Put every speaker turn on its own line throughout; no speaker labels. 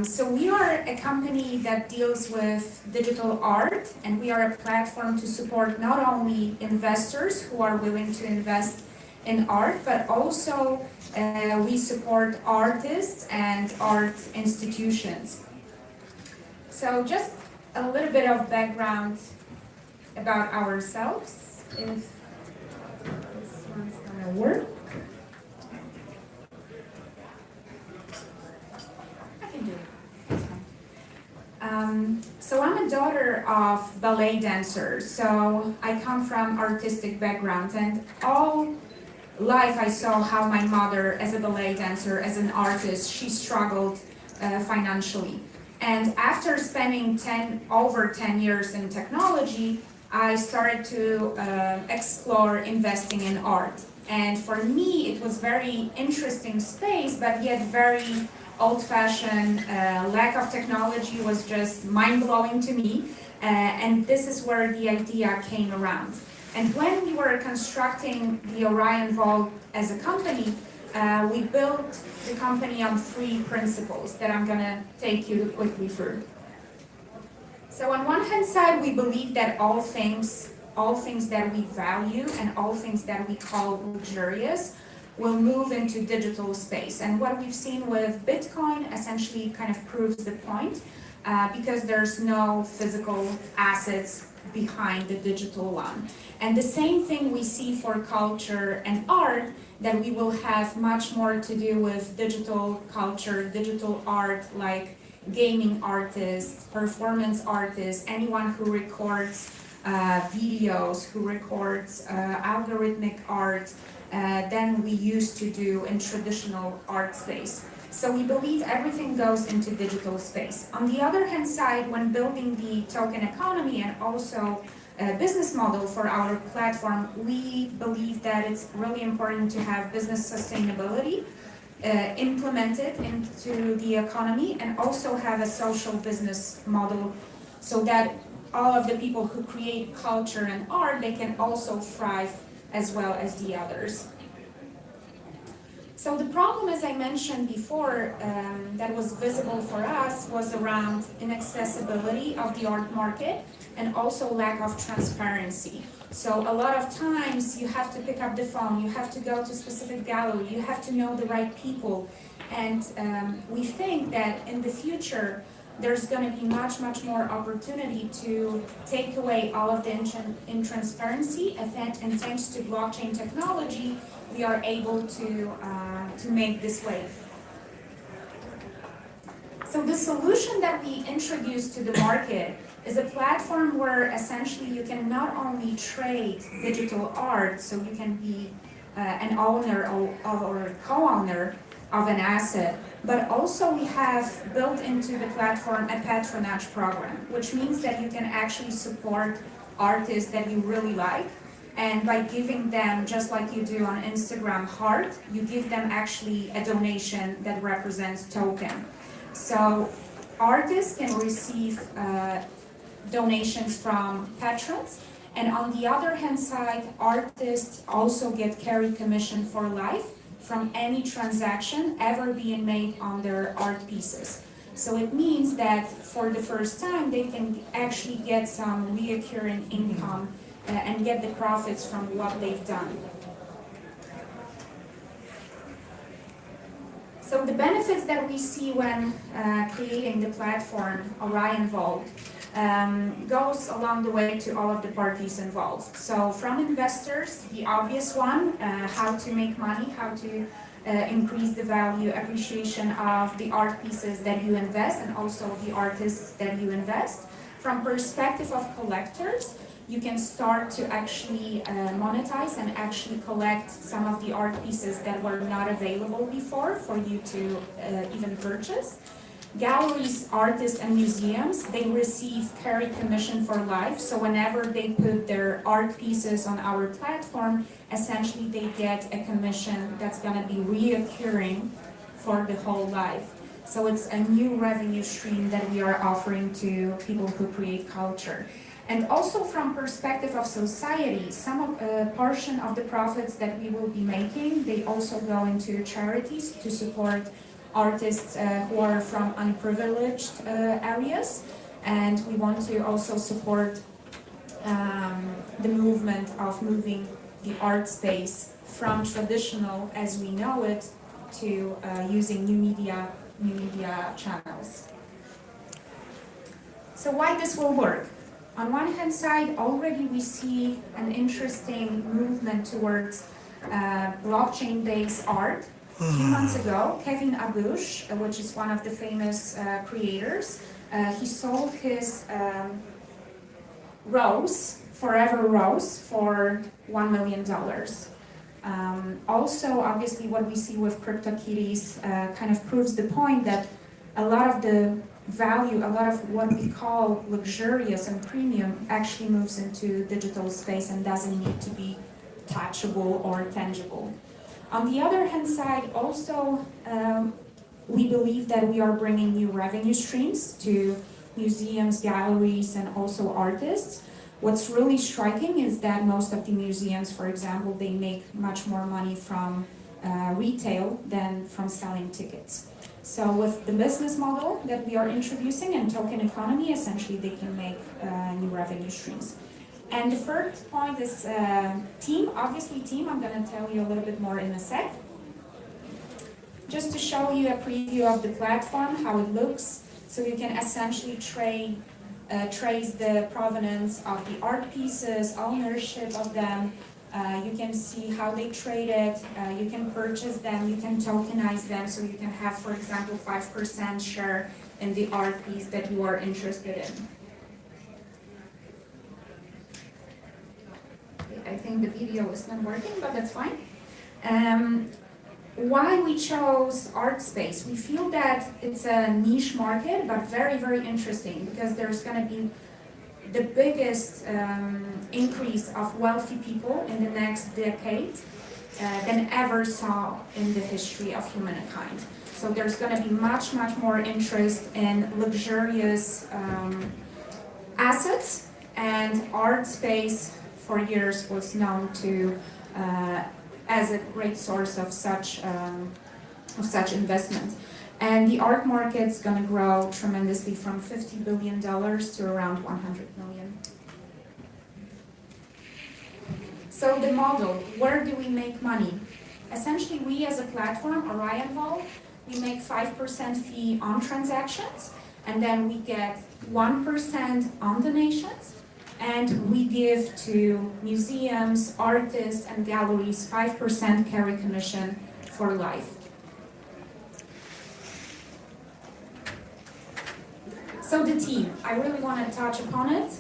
So we are a company that deals with digital art, and we are a platform to support not only investors who are willing to invest in art, but also we support artists and art institutions. So just a little bit of background about ourselves, if this one's gonna work. I can do it. It's fine. So I'm a daughter of ballet dancers, so I come from artistic backgrounds, and all life I saw how my mother, as a ballet dancer, as an artist, she struggled financially. And after spending over 10 years in technology, I started to explore investing in art. And for me, it was very interesting space, but yet very old-fashioned. Lack of technology was just mind-blowing to me. And this is where the idea came around. And when we were constructing the Orion Vault as a company, we built the company on 3 principles that I'm gonna take you quickly through. So on one hand side, we believe that all things that we value and all things that we call luxurious will move into digital space. And what we've seen with Bitcoin essentially kind of proves the point, because there's no physical assets behind the digital one. And the same thing we see for culture and art, that we will have much more to do with digital culture, digital art, like gaming artists, performance artists, anyone who records videos, who records algorithmic art than we used to do in traditional art space. So we believe everything goes into digital space. On the other hand side, when building the token economy and also a business model for our platform, we believe that it's really important to have business sustainability implemented into the economy, and also have a social business model so that all of the people who create culture and art, they can also thrive as well as the others. So the problem, as I mentioned before, that was visible for us was around inaccessibility of the art market and also lack of transparency. So a lot of times you have to pick up the phone, you have to go to a specific gallery, you have to know the right people. And we think that in the future, there's going to be much more opportunity to take away all of the intransparency, and thanks to blockchain technology, we are able to make this wave. So the solution that we introduced to the market is a platform where essentially you can not only trade digital art, so you can be an owner or co-owner of an asset, but also we have built into the platform a patronage program, which means that you can actually support artists that you really like. And by giving them, just like you do on Instagram, heart, you give them actually a donation that represents token. So artists can receive donations from patrons, and on the other hand side, artists also get carry commission for life from any transaction ever being made on their art pieces. So it means that for the first time, they can actually get some reoccurring income and get the profits from what they've done. So the benefits that we see when creating the platform Orion Vault goes along the way to all of the parties involved. So from investors, the obvious one, how to make money, how to increase the value, appreciation of the art pieces that you invest and also the artists that you invest. From perspective of collectors, you can start to actually monetize and actually collect some of the art pieces that were not available before for you to even purchase. Galleries, artists, and museums, they receive carry commission for life. So whenever they put their art pieces on our platform, essentially they get a commission that's going to be reoccurring for the whole life. So it's a new revenue stream that we are offering to people who create culture. And also from perspective of society, some portion of the profits that we will be making, they also go into charities to support artists who are from unprivileged areas, and we want to also support the movement of moving the art space from traditional as we know it to using new media channels. So why this will work? On one hand side, already we see an interesting movement towards blockchain-based art. A few months ago, Kevin Abush, which is one of the famous creators, he sold his forever rose, for $1 million. Also, obviously, what we see with CryptoKitties kind of proves the point that a lot of the value, a lot of what we call luxurious and premium actually moves into digital space and doesn't need to be touchable or tangible. On the other hand side, also, we believe that we are bringing new revenue streams to museums, galleries, and also artists. What's really striking is that most of the museums, for example, they make much more money from retail than from selling tickets. So with the business model that we are introducing and token economy, essentially they can make new revenue streams. And the third point is team. Obviously team, I'm going to tell you a little bit more in a sec. Just to show you a preview of the platform, how it looks, so you can essentially trace the provenance of the art pieces, ownership of them. You can see how they traded, you can purchase them, you can tokenize them, so you can have, for example, 5% share in the art piece that you are interested in. I think the video is not working, but that's fine. Why we chose art space? We feel that it's a niche market, but very, very interesting, because there's going to be the biggest increase of wealthy people in the next decade than ever saw in the history of humankind. So there's going to be much, much more interest in luxurious assets, and art space for years was known to as a great source of such investment. And the art market's going to grow tremendously from $50 billion to around 100 million. So the model, where do we make money? Essentially, we as a platform, Orion Vault, we make 5% fee on transactions, and then we get 1% on donations, and we give to museums, artists, and galleries 5% carry commission for life. So the team, I really want to touch upon it.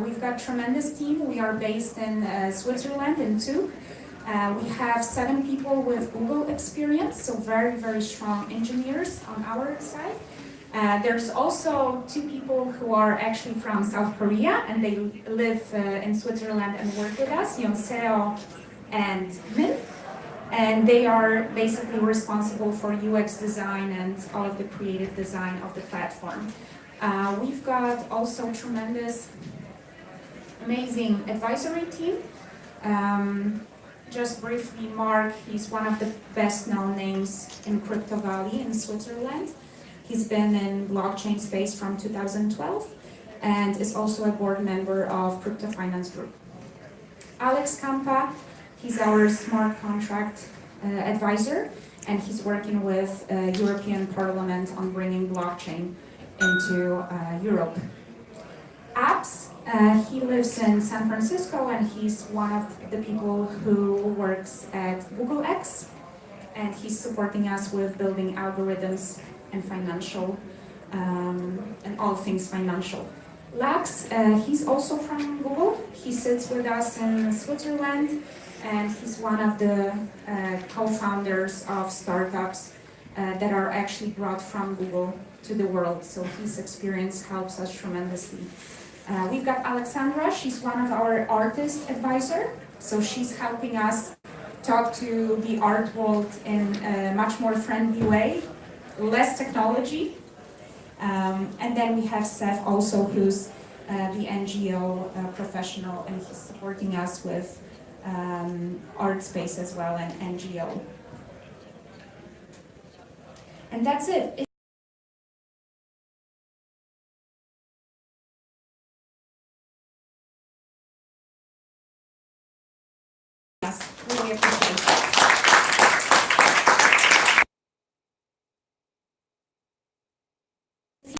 We've got a tremendous team. We are based in Switzerland, in Zug. We have 7 people with Google experience, so very, very strong engineers on our side. There's also 2 people who are actually from South Korea, and they live in Switzerland and work with us, Yonseo and Min. And they are basically responsible for UX design and all of the creative design of the platform. We've got also tremendous, amazing advisory team. Just briefly, Mark, he's one of the best known names in Crypto Valley in Switzerland. He's been in blockchain space from 2012 and is also a board member of Crypto Finance Group. Alex Kampa, he's our smart contract advisor, and he's working with European Parliament on bringing blockchain into Europe. Apps, he lives in San Francisco, and he's one of the people who works at Google X, and he's supporting us with building algorithms and financial, and all things financial. Lax, he's also from Google. He sits with us in Switzerland, and he's one of the co-founders of startups that are actually brought from Google to the world. So his experience helps us tremendously. We've got Alexandra. She's one of our artist advisor. So she's helping us talk to the art world in a much more friendly way, less technology. And then we have Seth also, who's the NGO professional, and he's supporting us with art space as well and NGO. And that's it. Yes, really appreciate it.